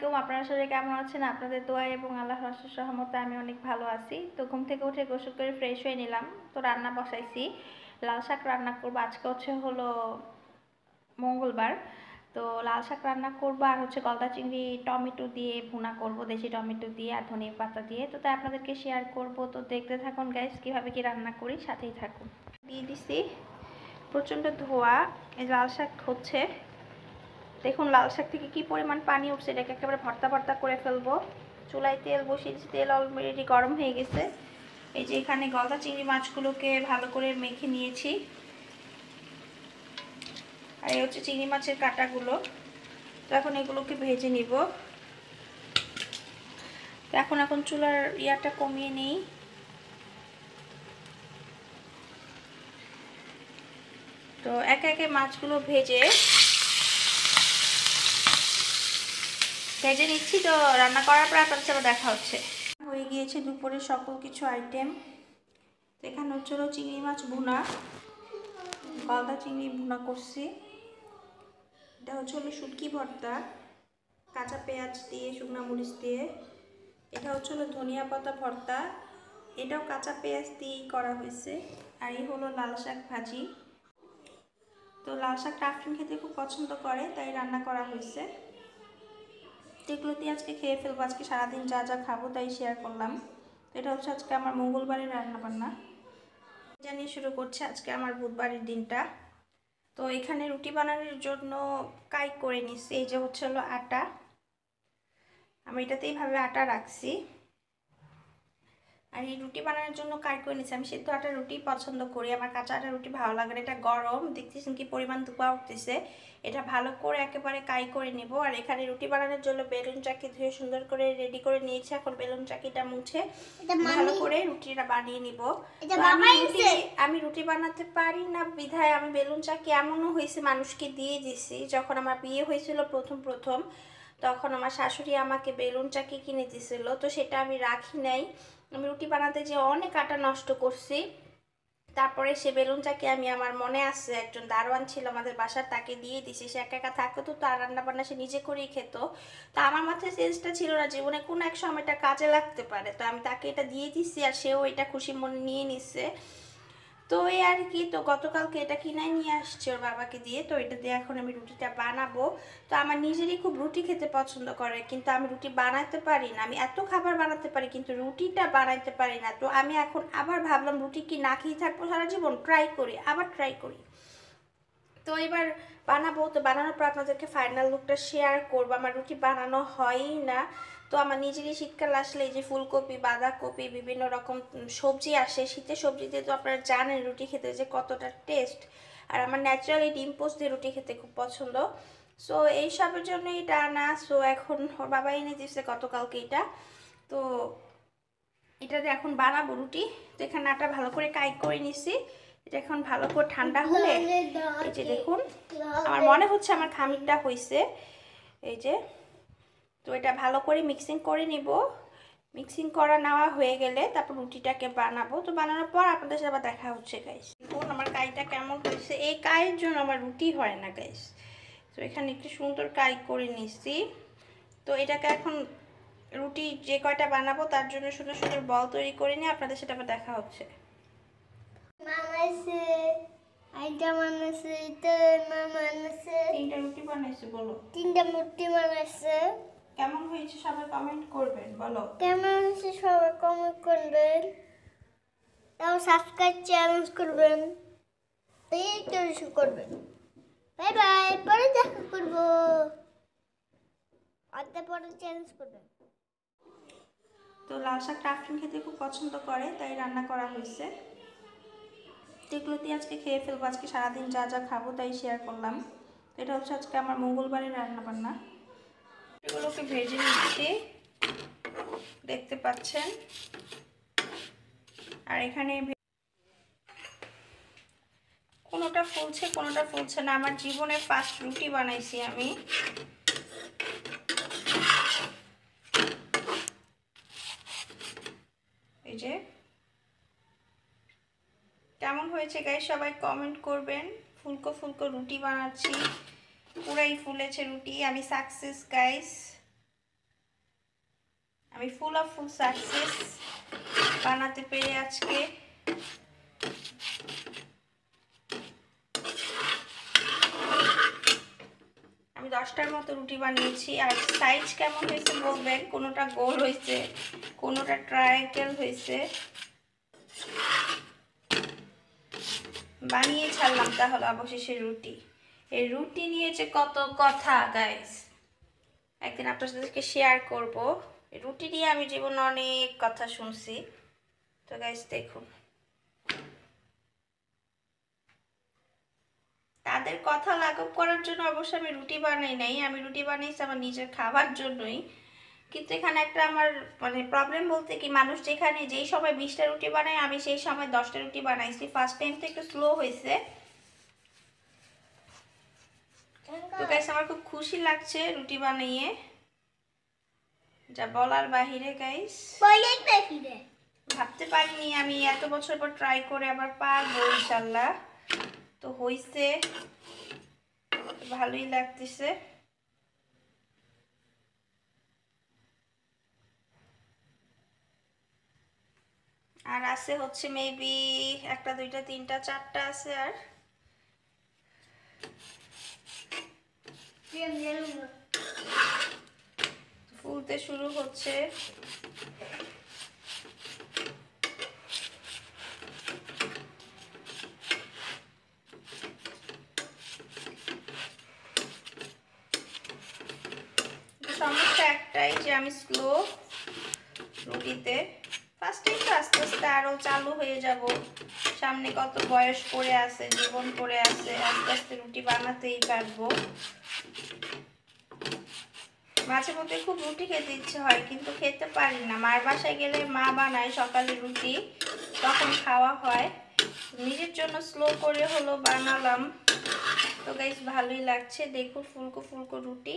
আলাইকুম, আপনারা সবাই কেমন আছেন? আপনাদের দোয়া এবং আল্লাহর অশেষ রহমতে আমি অনেক ভালো আছি। তো ঘুম থেকে উঠে গোসল করে ফ্রেশ হয়ে নিলাম। তো রান্না বসাইছি, লাল শাক রান্না করবো। আজকে হলো মঙ্গলবার। তো লাল শাক রান্না করবো আর গলদা চিংড়ি টমেটো দিয়ে ভুনা করব, দেশি টমেটো দিয়ে আর ধনে পাতা দিয়ে। তো তাই আপনাদেরকে শেয়ার করব। তো দেখতে থাকুন গাইস, কীভাবে কি রান্না করি, সাথেই থাকুন। দিয়ে দিছি, প্রচণ্ড ধোয়া। এই লাল শাক হচ্ছে, দেখুন লাল শাক থেকে কি পরিমাণ পানি উঠছে, এটাকে একেবারে ভর্তা ভর্তা করে ফেলবো। চুলায় তেল বসিয়েছি, তেল অলরেডি গরম হয়ে গেছে। এই যে এখানে গলদা চিংড়ি মাছগুলোকে ভালো করে মেখে নিয়েছি, আর এই হচ্ছে চিংড়ি মাছের কাঁটাগুলো। তো এখন এগুলোকে ভেজে নিব। তো এখন চুলার ইয়াটা কমিয়ে নেই। তো একে একে মাছগুলো ভেজে নিচ্ছি। তো রান্না করার পর আপনার সাথে দেখা হচ্ছে। হয়ে গিয়েছে দুপুরে সকল কিছু আইটেম। এখানে হলো চিংড়ি মাছ ভুনা, গলদা চিংড়ি ভুনা করছি। এটা হলো শুটকি ভর্তা, কাঁচা পেঁয়াজ দিয়ে, শুকনো মরিচ দিয়ে। এটা হলো ধনিয়া পাতা ভর্তা, এটাও কাঁচা পেঁয়াজ দিয়েই করা হয়েছে। আর এই হলো লাল শাক ভাজি। তো লাল শাকটা আফরিন খেতে খুব পছন্দ করে, তাই রান্না করা হয়েছে। এগুলো দিয়ে আজকে খেয়ে ফেলবো। আজকে সারাদিন যা যা খাবো তাই শেয়ার করলাম। এটা হচ্ছে আজকে আমার মঙ্গলবারের রান্না বান্না। জানিয়ে শুরু করছে আজকে আমার বুধবারের দিনটা। তো এখানে রুটি বানানোর জন্য কাই করে নিচ্ছি। এই যে হলো আটা, আমি এটাতেই ভাবে আটা রাখছি। আর এই রুটি বানানোর জন্য কাই করে নিচ্ছি। আমি সিদ্ধ আটা রুটি পছন্দ করি, আমার কাঁচা আটা রুটি ভালো লাগে না। এটা গরম, দেখতেছেন কি পরিমাণ ধোঁয়া উঠতেছে। এটা ভালো করে একেবারে কাই করে নেব। আর এখানে রুটি বানানোর জন্য বেলুন চাকি ধুয়ে সুন্দর করে রেডি করে নিয়েছি। এখন বেলুন চাকিটা মুছে ভালো করে রুটিটা বানিয়ে নিব। আমি রুটি বানাতে পারি না বিধায় আমি বেলুন চাকি এমনও হয়েছে মানুষকে দিয়ে দিছি। যখন আমার বিয়ে হয়েছিল প্রথম তখন আমার শাশুড়ি আমাকে বেলুন চাকি কিনে দিয়েছিল, তো সেটা আমি রাখি নাই। আমি রুটি বানাতে যে অনেক আটা নষ্ট করছি। তারপরে সে বেলুন চাকি আমি, আমার মনে আছে একজন দারোয়ান ছিল আমাদের বাসার, তাকে দিয়ে দিছি। সে একা একা থাকতো, তো আর রান্না বান্না সে নিজে করেই খেত। তা আমার মাথায় সেন্সটা ছিল না জীবনে কোনো এক সময় এটা কাজে লাগতে পারে, তো আমি তাকে এটা দিয়ে দিছি আর সেও এটা খুশি মনে নিয়ে নিচ্ছে। তো এই আর কি। তো গতকালকে এটা কিনাই নিয়ে আসছে ওর বাবাকে দিয়ে। তো এটা দিয়ে এখন আমি রুটিটা বানাবো। তো আমার নিজেরই খুব রুটি খেতে পছন্দ করে, কিন্তু আমি রুটি বানাতে পারি না। আমি এত খাবার বানাতে পারি কিন্তু রুটিটা বানাইতে পারি না। তো আমি এখন আবার ভাবলাম রুটি কি না খেয়ে থাকবো সারা জীবন, আবার ট্রাই করি। তো এবার বানাবো। তো বানানোর পর আপনাদেরকে ফাইনাল লুকটা শেয়ার করবো। আমার রুটি বানানো হয়ই না। তো আমার নিজেরই শীতকাল আসলে এই যে ফুলকপি, বাঁধাকপি, বিভিন্ন রকম সবজি আসে। শীতের সবজিতে তো আপনারা জানেন রুটি খেতে যে কতটা টেস্ট। আর আমার ন্যাচারালি ডিম পোস্ট দিয়ে রুটি খেতে খুব পছন্দ। সো এইসবের জন্য এটা আনা। সো এখন ওর বাবা এনে দিচ্ছে গতকালকে এটা। তো এটা দিয়ে এখন বানাবো রুটি। তো এখানে আটা ভালো করে কাই করে নিছি। এটা এখন ভালো করে ঠান্ডা হলে, এই যে দেখুন আমার মনে হচ্ছে আমার খামিরটা হয়েছে। এই যে, তো এটা ভালো করে মিক্সিং করে নিব। মিক্সিং করা নেওয়া হয়ে গেলে তারপর রুটিটাকে বানাবো। তো বানানোর পর আপনাদের সাথে আবার দেখা হচ্ছে গাইস। দেখুন আমার কাইটা কেমন হয়েছে। এই কাইয়ের জন্য আমার রুটি হয় না গাইস। তো এখানে একটু সুন্দর কাই করে নিচ্ছি। তো এটাকে এখন রুটি যে কয়টা বানাবো তার জন্য সুন্দর সুন্দর বল তৈরি করে নিয়ে আপনাদের সাথে আবার দেখা হচ্ছে। তিনটা রুটি বানাইছে, বলো। তিনটা রুটি বানাইছে। কেমন হয়েছে সবাই কমেন্ট করবেন, বলো কেমন হয়েছে সবাই কমেন্ট করবেন। তাও সাবস্ক্রাইব চ্যালেঞ্জ করবেন, এই করবেন। বাই বাই, পরে দেখা করবো। অর্ধেক পরে চ্যালেঞ্জ করবেন। তো লাল শাকটা আফরিন খেতে খুব পছন্দ করে, তাই রান্না করা হয়েছে। এগুলো দিয়ে আজকে খেয়ে ফেলবো। আজকে সারাদিন যা যা খাবো তাই শেয়ার করলাম। তো এটা হচ্ছে আজকে আমার মঙ্গলবারের রান্না বান্না। এগুলোকে ভেজে নিচ্ছি, দেখতে পাচ্ছেন। আর এখানে কোনোটা ফুলছে কোনোটা ফুলছে না। আমার জীবনে ফার্স্ট রুটি বানাইছি আমি। এই যে কেমন হয়েছে গাইস সবাই কমেন্ট করবেন। ফুলকো ফুলকো রুটি বানাচ্ছি, পুরাই ফুলেছে রুটি। আমি সাকসেস গাইস। আমি ফুল সাকসেস বানাতে পেরে আজকে। আমি 10টার মতো রুটি বানিয়েছি। আর সাইজ কেমন হয়েছে বলবেন, কোনোটা গোল হয়েছে, কোনোটা ট্রায়াঙ্গেল হয়েছে। বানিয়ে ছাড়লাম তাহলে অবশেষে রুটি। এই রুটি নিয়ে যে কত কথা গাইস, একদিন আপনাদেরকে শেয়ার করব। রুটি নিয়ে আমি জীবনে অনেক কথা শুনছি। তো গাইস দেখুন, তাদের কথা লাঘব করার জন্য অবশ্য আমি রুটি বানাই নাই, আমি রুটি বানাইছি আমার নিজের খাবার জন্যই। কিন্তু এখানে একটা আমার মানে প্রবলেম বলতে কি, মানুষ যেখানে যেই সময় 20টা রুটি বানায়, আমি সেই সময় 10টা রুটি বানাইছি। ফার্স্ট টাইম তো একটু স্লো হয়েছে। তো গাইস আমার খুব খুশি লাগছে রুটি বানিয়ে, যা বলার বাহিরে গাইস। ভাবতে পারিনি আমি এত বছর পর ট্রাই করে আবার পারবো ইনশাল্লাহ। তো হইছে, ভালোই লাগতেছে। আর আছে হচ্ছে মেবি 1টা 2টা 3টা 4টা আছে। আর ফুলতে শুরু হচ্ছে। সমস্যা একটাই যে আমি স্লো রুটিতে। ফার্স্টে তো আস্তে আস্তে আরো চালু হয়ে যাব। সামনে কত বয়স পড়ে আছে, জীবন পড়ে আছে, আস্তে আস্তে রুটি বানাতেই পারবো। মাঝে মধ্যে খুব রুটি খেতে ইচ্ছে হয়, কিন্তু খেতে পারি না। মার বাসায় গেলে মা বানায় সকালে রুটি, তখন খাওয়া হয়। নিজের জন্য স্লো করে হলো বানালাম। তো গাইস ভালোই লাগছে। দেখো ফুলকো ফুলকো রুটি।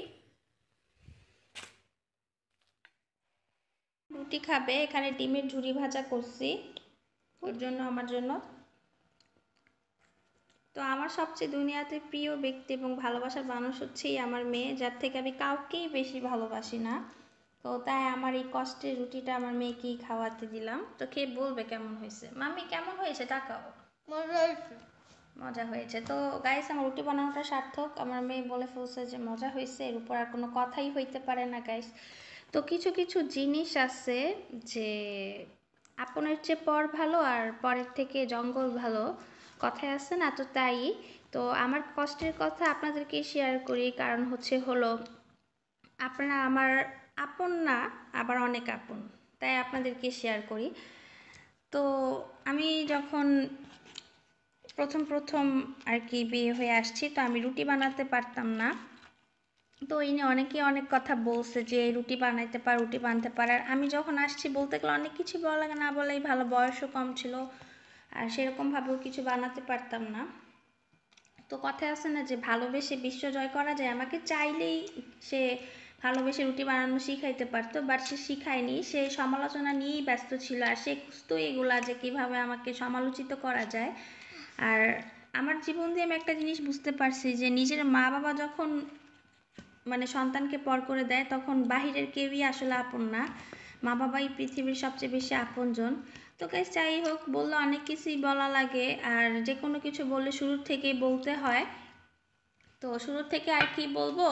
রুটি খাবে, এখানে ডিমের ঝুরি ভাজা করছি ওর জন্য, আমার জন্য। তো আমার সবচেয়ে দুনিয়াতে প্রিয় ব্যক্তি এবং ভালোবাসার মানুষ হচ্ছেই আমার মেয়ে, যার থেকে আমি কাউকেই বেশি ভালোবাসি না। তো তাই আমার এই কষ্টের রুটিটা আমার মেয়েকেই খাওয়াতে দিলাম। তো খেয়ে বলবে কেমন হয়েছে। মাম্মি কেমন হয়েছে তাকাও। মজা হয়েছে। তো গাইস আমার রুটি বানানোটা সার্থক। আমার মেয়ে বলে ফেলছে যে মজা হয়েছে, এর উপর আর কোনো কথাই হইতে পারে না গাইস। তো কিছু কিছু জিনিস আছে যে আপনের চেয়ে পর ভালো আর পরের থেকে জঙ্গল ভালো, কথায় আছে না? তো তাই। তো আমার কষ্টের কথা আপনাদেরকে শেয়ার করি, কারণ হলো আপনারা আমার আপন না, আবার অনেক আপন, তাই আপনাদেরকে শেয়ার করি। তো আমি যখন প্রথম আর কি বিয়ে হয়ে আসছি, তো আমি রুটি বানাতে পারতাম না। তো এই নিয়ে অনেকেই অনেক কথা বলছে যে রুটি বানাইতে পার, রুটি বানাতে পার। আর আমি যখন আসছি বলতে গেলে অনেক কিছু বলা লাগে, না বলেই ভালো, বয়সও কম ছিল আর সেরকমভাবেও কিছু বানাতে পারতাম না। তো কথায় আছে না যে ভালোবেসে বিশ্ব জয় করা যায়। আমাকে চাইলেই সে ভালোবেসে রুটি বানানো শিখাইতে পারতো, বাট সে শিখায়নি। সে সমালোচনা নিয়েই ব্যস্ত ছিল, আর সে খুঁজতো এগুলা যে কীভাবে আমাকে সমালোচিত করা যায়। আর আমার জীবন দিয়ে আমি একটা জিনিস বুঝতে পারছি যে নিজের মা বাবা যখন মানে সন্তানকে পর করে দেয়, তখন বাহিরের কেউই আসলে আপন না, মা বাবাই পৃথিবীর সবচেয়ে বেশি আপনজন। তো গাইস যাই হোক, বললে অনেক কিছুই বলা লাগে, আর যে কোনো কিছু বললে শুরুর থেকেই বলতে হয়। তো শুরুর থেকে আর কি বলবো,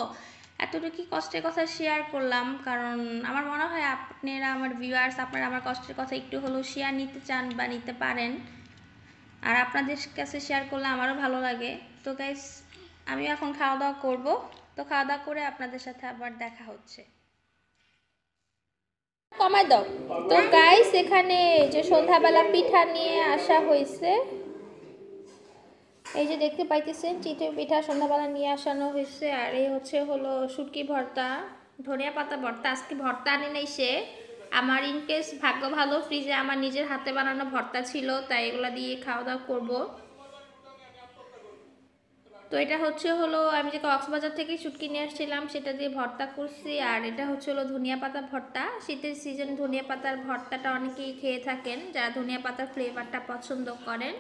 এতটুকু কষ্টের কথা শেয়ার করলাম, কারণ আমার মনে হয় আপনারা আমার ভিউয়ার্স, আপনারা আমার কষ্টের কথা একটু হলেও শেয়ার নিতে চান বা নিতে পারেন, আর আপনাদের কাছে শেয়ার করলে আমারও ভালো লাগে। তো গাইস আমি এখন খাওয়া দাওয়া করবো। তো খাওয়া দাওয়া করে আপনাদের সাথে আবার দেখা হচ্ছে। কমাই দাও। তো গাইস এখানে যে সন্ধ্যাবেলা পিঠা নিয়ে আসা হয়েছে, এই যে দেখতে পাইতেছেন চিতই পিঠা সন্ধ্যাবেলা নিয়ে আসানো হয়েছে। আর এই হলো শুটকি ভর্তা, ধনিয়া পাতা ভর্তা। আজকে ভর্তা আনে নাই সে, আমার ইনকেস ভাগ্য ভালো ফ্রিজে আমার নিজের হাতে বানানো ভর্তা ছিল, তাই এগুলা দিয়ে খাওয়া দাওয়া করবো। তো এটা হলো আমি যে কক্সবাজার থেকে শুটকি নিয়ে আসছিলাম, সেটা দিয়ে ভর্তা করছি। আর এটা হলো ধনিয়া পাতা ভর্তা। শীতের সিজন ধনিয়া পাতার ভর্তাটা অনেকেই খেয়ে থাকেন, যারা ধনিয়া পাতার ফ্লেভারটা পছন্দ করেন।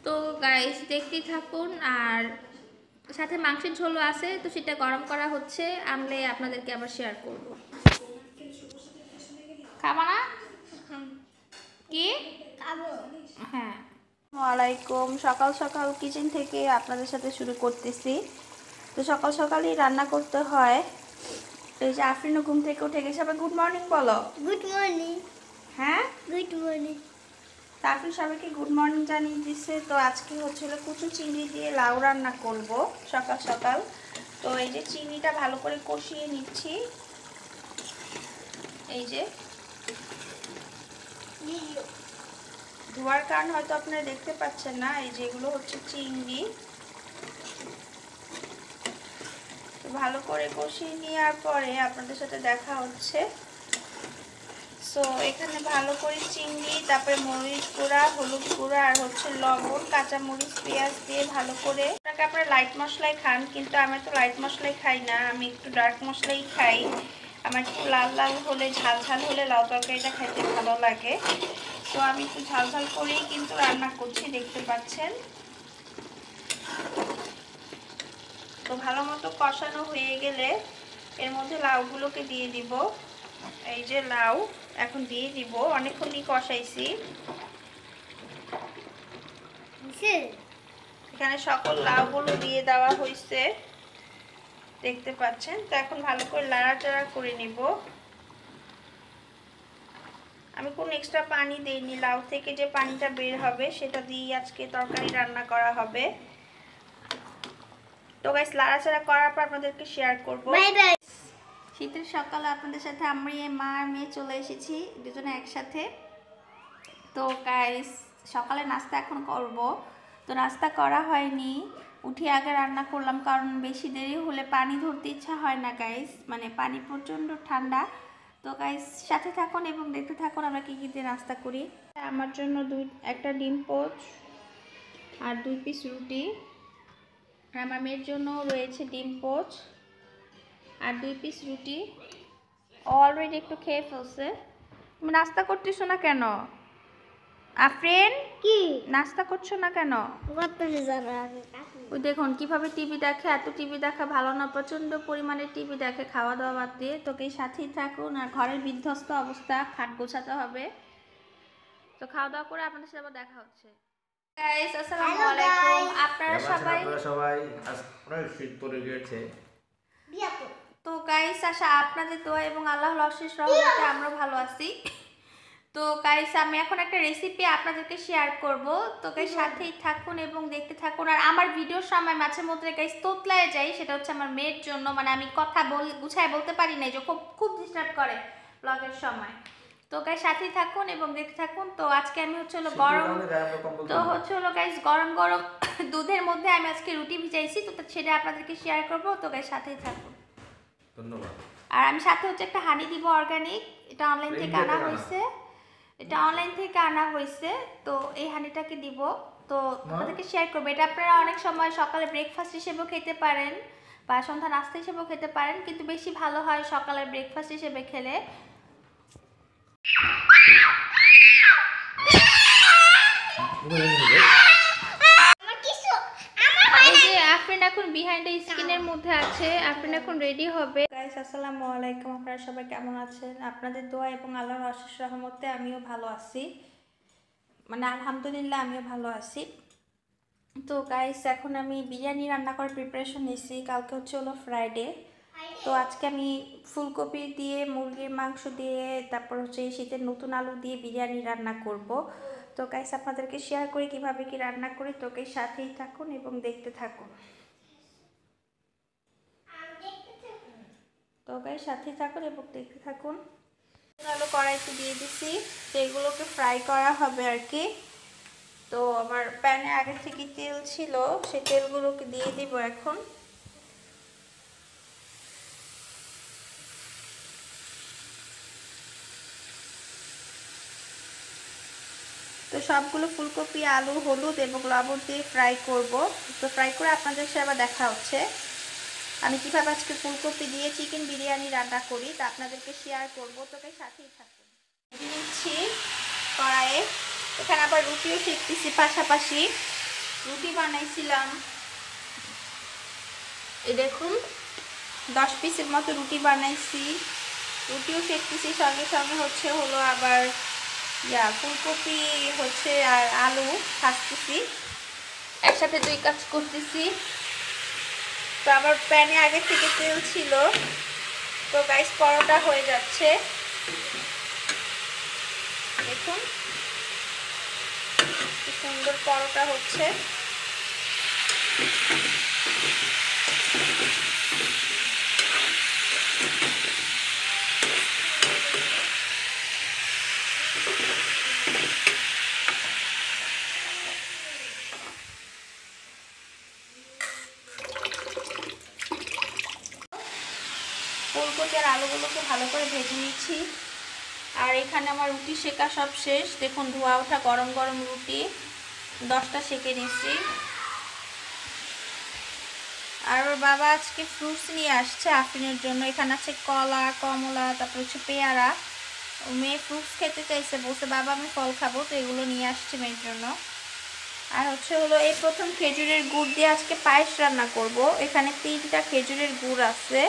তো গাইস দেখতেই থাকুন। আর সাথে মাংসের ঝোলও আছে, তো সেটা গরম করা হচ্ছে, আনলে আপনাদেরকে আবার শেয়ার করব। খাবা না কি? হ্যাঁ। ওয়ালাইকুম। সকাল সকাল কিচেন থেকে আপনাদের সাথে শুরু করতেছি। তো সকাল সকালই রান্না করতে হয়। তো এই যে আফরিনও ঘুম থেকে উঠে গেছে। আবার গুড মর্নিং বলো। Good morning. হ্যাঁ, গুড মর্নিং। তো আফরিন সবাইকে গুড মর্নিং জানিয়ে দিচ্ছে। তো আজকে হচ্ছিল কুচু চিংড়ি দিয়ে লাউ রান্না করব সকাল সকাল। তো এই যে চিংড়িটা ভালো করে কষিয়ে নিচ্ছি। এই যে ধোয়ার কারণ হয়তো আপনারা দেখতে পাচ্ছেন না। এই যেগুলো হচ্ছে চিংড়ি। তো ভালো করে কষিয়ে নেওয়ার পরে আপনাদের সাথে দেখা হচ্ছে। সো এখানে ভালো করে চিংড়ি, তারপরে মরিচ গুঁড়া, হলুদ গুঁড়া আর হচ্ছে লবণ, কাঁচামরিচ, পেঁয়াজ দিয়ে ভালো করে, আপনারা লাইট মশলাই খান, কিন্তু আমি তো লাইট মশলাই খাই না, আমি একটু ডার্ক মশলাই খাই। আমার একটু লাল লাল হলে, ঝাল ঝাল হলে লাউ তরকারিটা খেতে ভালো লাগে। তো আমি একটু ঝাল ঝাল করেই কিন্তু রান্না করছি, দেখতে পাচ্ছেন। তো ভালো মতো কষানো হয়ে গেলে এর মধ্যে লাউগুলোকে দিয়ে দিব। এই যে লাউ এখন দিয়ে দিব। অনেকক্ষণই কষাইছি। এখানে সকল লাউগুলো দিয়ে দেওয়া হয়েছে, দেখতে পাচ্ছেন। তো এখন ভালো করে লাড়াচাড়া করে নিব। আমি কোনো এক্সট্রা পানি দেইনি, লাউ থেকে যে পানিটা বের হবে সেটা দিয়ে আজকে তরকারি রান্না করা হবে। তো গাইস, লাড়াচাড়া করার পর আপনাদেরকে শেয়ার করব। Bye bye. শীতের সকালে আপনাদের সাথে আমি মা আর মেয়ে চলে এসেছি দুজনে একসাথে। তো গাইস, সকালে নাস্তা এখন করব। তো নাস্তা করা হয়নি, উঠে আগে রান্না করলাম, কারণ বেশি দেরি হলে পানি ধরতে ইচ্ছা হয় না গাইস, মানে পানি প্রচণ্ড ঠান্ডা। তো গাইস সাথে থাকুন এবং দেখতে থাকুন আমরা কী কী দিয়ে নাস্তা করি। আমার জন্য একটা ডিম পোচ আর 2 পিস রুটি। আর আমার মেয়ের জন্য রয়েছে ডিম পোচ আর 2 পিস রুটি। অলরেডি একটু খেয়ে ফেলছে। তুমি নাস্তা করতেছো না কেন আফরিন? কি নাস্তা করছো না কেন? করতেছি জানো আমি? ওই দেখুন কিভাবে টিভি দেখে। এত টিভি দেখা ভালো না, প্রচণ্ড পরিমাণে টিভি দেখে খাওয়া দাওয়া বাদ দিয়ে। তোকে সাথেই থাকুন। আর ঘরের বিধ্বস্ত অবস্থা, খাট গোছাতে হবে। তো খাওয়া দাওয়া করে আপনাদের সাথে আবার দেখা হচ্ছে। গাইস, আসসালামু আলাইকুম। আপনারা সবাই আজ অনেক শীত পড়ে গিয়েছে। তো গাইস, আশা আপনাদের দোয়া এবং আল্লাহর অশেষ রহমতে আমরা ভালো আছি। তো গাইস, আমি এখন একটা রেসিপি আপনাদেরকে শেয়ার করব। তো গাইস সাথেই থাকুন এবং দেখতে থাকুন। আর আমার ভিডিওর সময় মাঝে মধ্যে গাইস তোতলায় যাই, সেটা হচ্ছে আমার মেয়ের জন্য। মানে আমি কথা গুছায় বলতে পারি না, যে খুব ডিস্টার্ব করে ব্লগের সময়। তো গাইস সাথেই থাকুন এবং দেখতে থাকুন। তো আজকে আমি হচ্ছে হলো গরম, তো হচ্ছে হলো গাইস গরম গরম দুধের মধ্যে আমি আজকে রুটি ভিজাইছি। তো সেটা আপনাদেরকে শেয়ার করব। তো গাইস সাথেই থাকুন। ধন্যবাদ। আর আমি সাথে হচ্ছে একটা হানি দিব অর্গানিক। এটা অনলাইন থেকে আনা হয়েছে। তো এই হানিটাকে দিব। তো আপনাদেরকে শেয়ার করবো। এটা আপনারা অনেক সময় সকালে ব্রেকফাস্ট হিসেবেও খেতে পারেন বা সন্ধ্যা নাস্তা হিসেবেও খেতে পারেন, কিন্তু বেশি ভালো হয় সকালের ব্রেকফাস্ট হিসেবে খেলে। এই যে আফরিন এখন বিহাইন্ড দ্য স্ক্রিনের মধ্যে আছে। আফরিন এখন রেডি হবে। গাইস, আসসালামু আলাইকুম। আপনারা সবাই কেমন আছেন? আপনাদের দোয়া এবং আল্লাহর অশেষ রহমতে আমিও ভালো আছি, মানে আলহামদুলিল্লাহ আমিও ভালো আছি। তো গাইস, এখন আমি বিরিয়ানি রান্না করার প্রিপারেশন নিচ্ছি। কালকে হচ্ছে হলো ফ্রাইডে। তো আজকে আমি ফুলকপি দিয়ে, মুরগির মাংস দিয়ে, তারপর হচ্ছে শীতের নতুন আলু দিয়ে বিরিয়ানি রান্না করব। তো গাইস আপনাদেরকে শেয়ার করি কিভাবে কি রান্না করি। তোকে সাথেই থাকুন এবং দেখতে থাকুন। তো গাইস সাথেই থাকুন এবং দেখতে থাকুন। আলু কড়াইতে দিয়ে দিছি, তো এগুলোকে ফ্রাই করা হবে আর কি। তো আমার প্যানে আগে থেকে তেল ছিল, সেই তেলগুলোকে দিয়ে দিব এখন। তো সবগুলো ফুলকপি, আলু, হলুদ এবং লবণ দিয়ে ফ্রাই করব। তো ফ্রাই করে আপনাদের সাথে আবার দেখা হচ্ছে। আমি কীভাবে আজকে ফুলকপি দিয়ে চিকেন বিরিয়ানি রান্না করি তা আপনাদেরকে শেয়ার করবো। তোকে সাথেই থাকুন। নিচ্ছি কড়াইয়ে। এখানে আবার রুটিও শিখতেছি পাশাপাশি। রুটি বানাইছিলাম, এই দেখুন 10 পিসের মতো রুটি বানাইছি। রুটিও সেঁকতেছি, সঙ্গে সঙ্গে হচ্ছে হলো আবার ফুলকপি হচ্ছে আর আলু ভাজতেছি, একসাথে দুই কাজ করতেছি। তো আমার প্যানে আগে থেকে তেল ছিল। তো গাইস পরোটা হয়ে যাচ্ছে, দেখুন কি সুন্দর পরোটা হচ্ছে। ফুলকপি আর আলুগুলোকে ভালো করে ভেজে নিচ্ছি। আর এখানে আমার রুটি সেকা সব শেষ, দেখুন ধোয়া ওঠা গরম গরম রুটি 10টা সেকে নিচ্ছি। আর ওর বাবা আজকে ফ্রুটস নিয়ে আসছে আফরিনের জন্য। এখানে আছে কলা, কমলা, তারপর হচ্ছে পেয়ারা। মেয়ে ফ্রুটস খেতে চাইছে, বলছে বাবা আমি ফল খাবো, তো এগুলো নিয়ে আসছে মেয়ের জন্য। আর হচ্ছে হলো এই প্রথম খেজুরের গুড় দিয়ে আজকে পায়েস রান্না করব। এখানে 3টা খেজুরের গুড় আছে।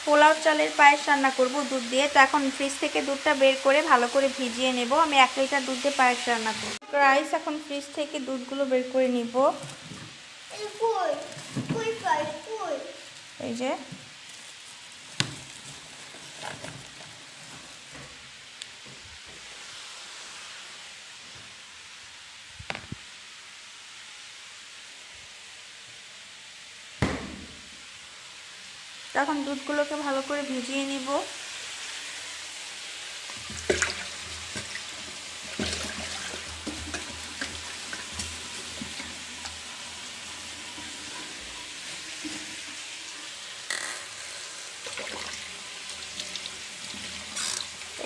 পোলাও চালের পায়েস রান্না করব দুধ দিয়ে। তো এখন ফ্রিজ থেকে দুধটা বের করে ভালো করে ভিজিয়ে নেব। আমি 1 লিটার দুধ দিয়ে পায়েস রান্না করব। রাইস এখন ফ্রিজ থেকে দুধগুলো বের করে নিব। এই যে তখন দুধগুলোকে ভালো করে ভিজিয়ে নিব।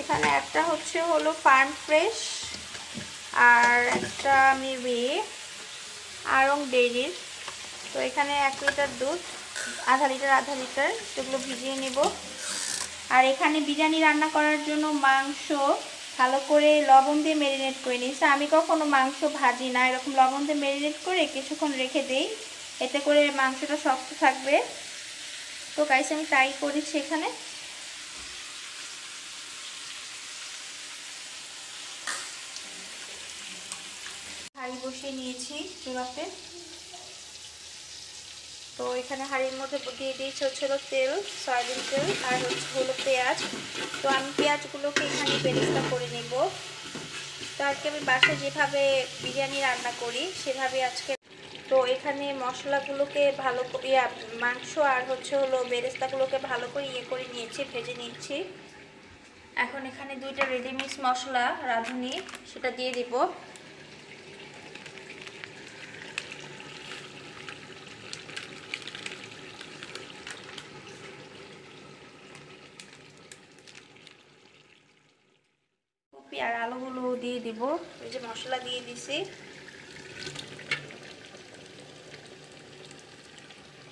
এখানে একটা হচ্ছে হলো ফার্ম ফ্রেশ আর একটা মেবি আড়ং ডেইরির। তো এখানে 1 লিটার দুধ, আধা লিটার সেগুলো ভিজিয়ে নেব। আর এখানে বিরিয়ানি রান্না করার জন্য মাংস ভালো করে লবণ দিয়ে ম্যারিনেট করে নিয়েছি। আমি কখনো মাংস ভাজি না, এরকম লবণ দিয়ে ম্যারিনেট করে কিছুক্ষণ রেখে দেই, এতে করে মাংসটা শক্ত থাকবে। তো গাইস আমি ট্রাই করেছি। এখানে হাঁড়ি বসিয়ে নিয়েছি চুলাতে। তো এখানে হাঁড়ির মধ্যে দিয়ে দিয়েছি হচ্ছে তেল, সয়াবিন তেল, আর হচ্ছে হলো পেঁয়াজ। তো আমি পেঁয়াজগুলোকে এখানে বেরেস্তা করে নেব। তো আজকে আমি বাসায় যেভাবে বিরিয়ানি রান্না করি সেভাবে আজকে। তো এখানে মশলাগুলোকে ভালো করে মাংস আর হচ্ছে হলো বেরেস্তাগুলোকে ভালো করে করে নিয়েছি, ভেজে নিচ্ছি। এখন এখানে 2টা রেডিমিক্স মশলা রাঁধুনি সেটা দিয়ে দিব। কপি আর আলুগুলো দিয়ে দিব। এই যে মশলা দিয়ে দিছি।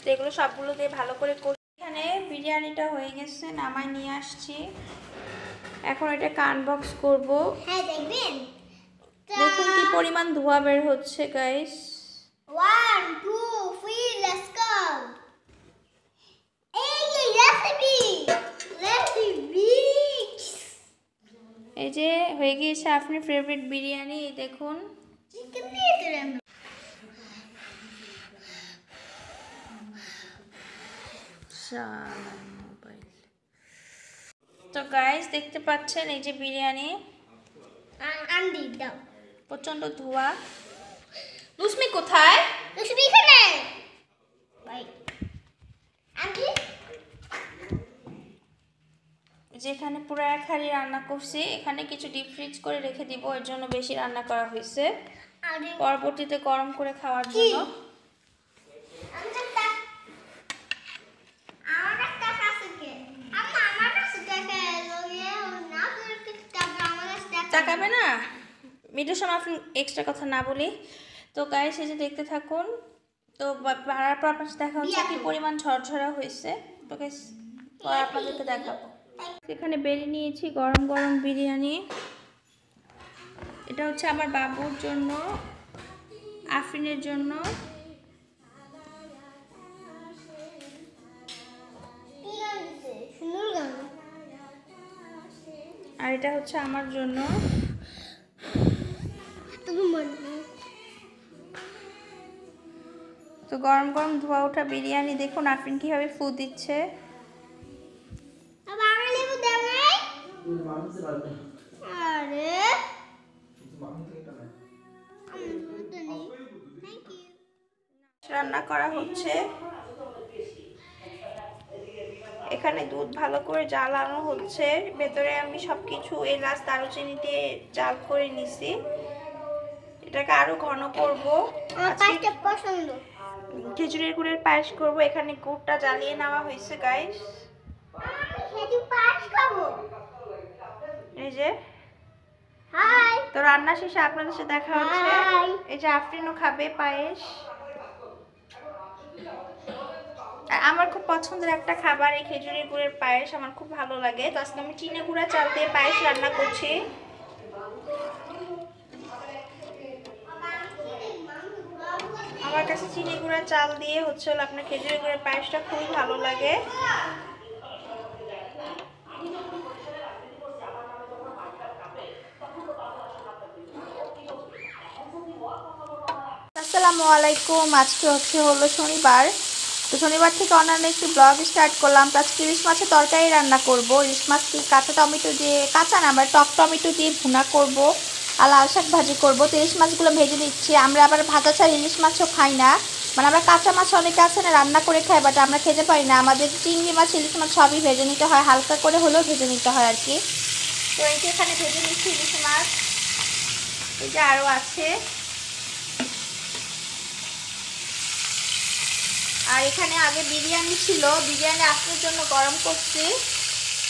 তো এগুলো সবগুলো দিয়ে ভালো করে এখানে বিরিয়ানিটা হয়ে গেছে, নামাই নিয়ে আসছি। এখন এটা আনবক্স করব। হ্যাঁ দেখবেন, দেখুন কি পরিমাণ ধোঁয়া বের হচ্ছে গাইস। 1 2 3 let's go. এই যে রেসিপি এই যে হয়ে গিয়েছে আপনার ফেভারিট বিরিয়ানি। এই দেখুন চিকেন দিয়ে দিলাম। তো গাইস দেখতে পাচ্ছেন এই যে বিরিয়ানি, আন্ডি দাও। প্রচন্ড ধোঁয়া। লুসমি কোথায়? লুসমি এখানে। ভাই আন্ডি যেখানে পুরো 1 হাঁড়ি রান্না করছি, এখানে কিছু ডিপ ফ্রিজ করে রেখে দিব, এর জন্য বেশি রান্না করা হয়েছে, পরবর্তীতে গরম করে খাওয়ার জন্য। তাকাবে না, ভিডিওর সময় আপনি এক্সট্রা কথা না বলি। তো গাইস এই যে দেখতে থাকুন। তো বাড়ার পর আপনার দেখা হচ্ছে কি পরিমাণ ঝরঝরা হয়েছে। তো গাইস পরে আপনাদেরকে দেখাবো। এখানে বেড়ে নিয়েছি গরম গরম বিরিয়ানি। এটা হচ্ছে আমার বাবুর জন্য, আফরিনের জন্য। আর এটা হচ্ছে আমার জন্য। তুমি মনে তো গরম গরম ধোয়া ওঠা বিরিয়ানি দেখুন আফরিন কিভাবে ফু দিচ্ছে। আবার আমার লেবু দাও নাই আরে থ্যাংক ইউ। রান্না করা হচ্ছে। এখানে দুধ ভালো করে জ্বালানো হচ্ছে, ভেতরে আমি সবকিছু এলাচ দারুচিনি দিয়ে জাল করে নিছি। এটাকে আরো ঘন করব। আমার পাঁচটা পছন্দ। খেজুরের গুড়ের পায়েস করব। এখানে গুড়টা জ্বালিয়ে নেওয়া হয়েছে গাইস। আমি খেজুর পায়েস খাবো। এই যে হাই তো রান্না শেষে আপনাদের সাথে দেখা হচ্ছে। হাই। এই যে আফরিনও খাবে পায়েস। আর আমার খুব পছন্দের একটা খাবার এই খেজুরের গুড়ের পায়েস, আমার খুব ভালো লাগে। তো আজকে আমি চিনে গুঁড়া চাল দিয়ে পায়েস রান্না করছি। আমার কাছে চিনি গুঁড়া চাল দিয়ে হচ্ছে হলো আপনার খেজুরের গুঁড়ের পায়েসটা খুবই ভালো লাগে। আসসালামু আলাইকুম। আজকে হচ্ছে হলো শনিবার। তো শনিবার থেকে অন্যান্য একটি ব্লগ স্টার্ট করলাম। তো আজকে ইলিশ মাছের তরকারি রান্না করব। ইলিশ মাছটি কাঁচা টমেটো দিয়ে, কাঁচা না আবার টক টমেটো দিয়ে ভুনা করব আর লাল শাক ভাজি করব। তো ইলিশ মাছগুলো ভেজে নিচ্ছি। আমরা আবার ভাজা ছাড়া ইলিশ মাছও খাই না, মানে আমরা কাঁচা মাছ অনেকে আছে না রান্না করে খাই, বাট আমরা খেতে পারি না। আমাদের চিংড়ি মাছ ইলিশ মাছ সবই ভেজে নিতে হয়, হালকা করে হলেও ভেজে নিতে হয় আর কি। তো এই যে এখানে ভেজে নিচ্ছি ইলিশ মাছ। এই যে আরও আছে। আর এখানে আগে বিরিয়ানি ছিল, বিরিয়ানি আফরিনের জন্য গরম করছি,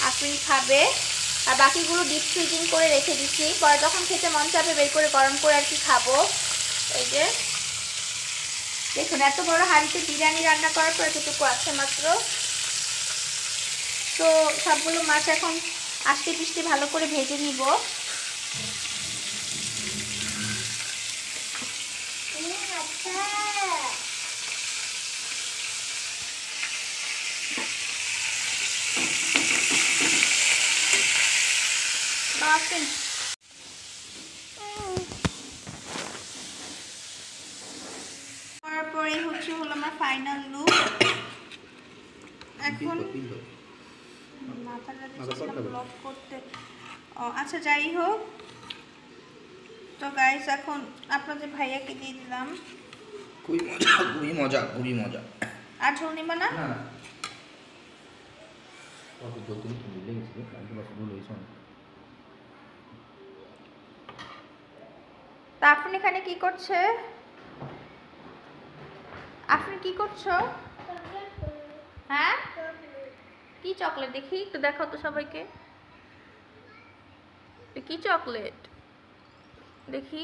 আফরিন খাবে। আর বাকিগুলো ডিপ ফ্রিজিং করে রেখে দিচ্ছি, পরে যখন খেতে মন চাবে বের করে গরম করে আর কি খাবো। এই যে দেখুন এত বড় হাঁড়িতে বিরিয়ানি রান্না করার পর এতটুকু আছে মাত্র। তো সবগুলো মাছ এখন আস্তে পিস্তে ভালো করে ভেজে নিব। আচ্ছা আফরিন করার পরেই হচ্ছে হলো আমার ফাইনাল লুক। এখন মাথাটা ব্লক করতে, ও আচ্ছা যাই হোক। তো গাইস এখন আপনাদের ভাইয়াকে দিয়ে দিলাম। খুবই মজা, খুবই মজা, খুবই মজা। আর ঝোল নিবা না? তা আপনি এখানে কি করছে? আপনি কি করছো? হ্যাঁ কি চকলেট দেখি একটু দেখাও তো সবাইকে। কি চকলেট দেখি?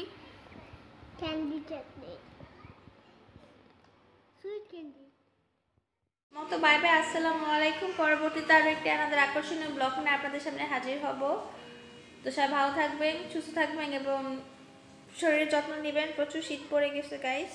Candy chocolate, sweet candy. মতো বাই বাই, আসসালামু আলাইকুম। পরবর্তীতে আরও একটি আমাদের আকর্ষণীয় ব্লগ নিয়ে আপনাদের সামনে হাজির হব। তো সবাই ভালো থাকবেন, সুস্থ থাকবেন এবং শরীরের যত্ন নেবেন। প্রচুর শীত পড়ে গেছে গাইস।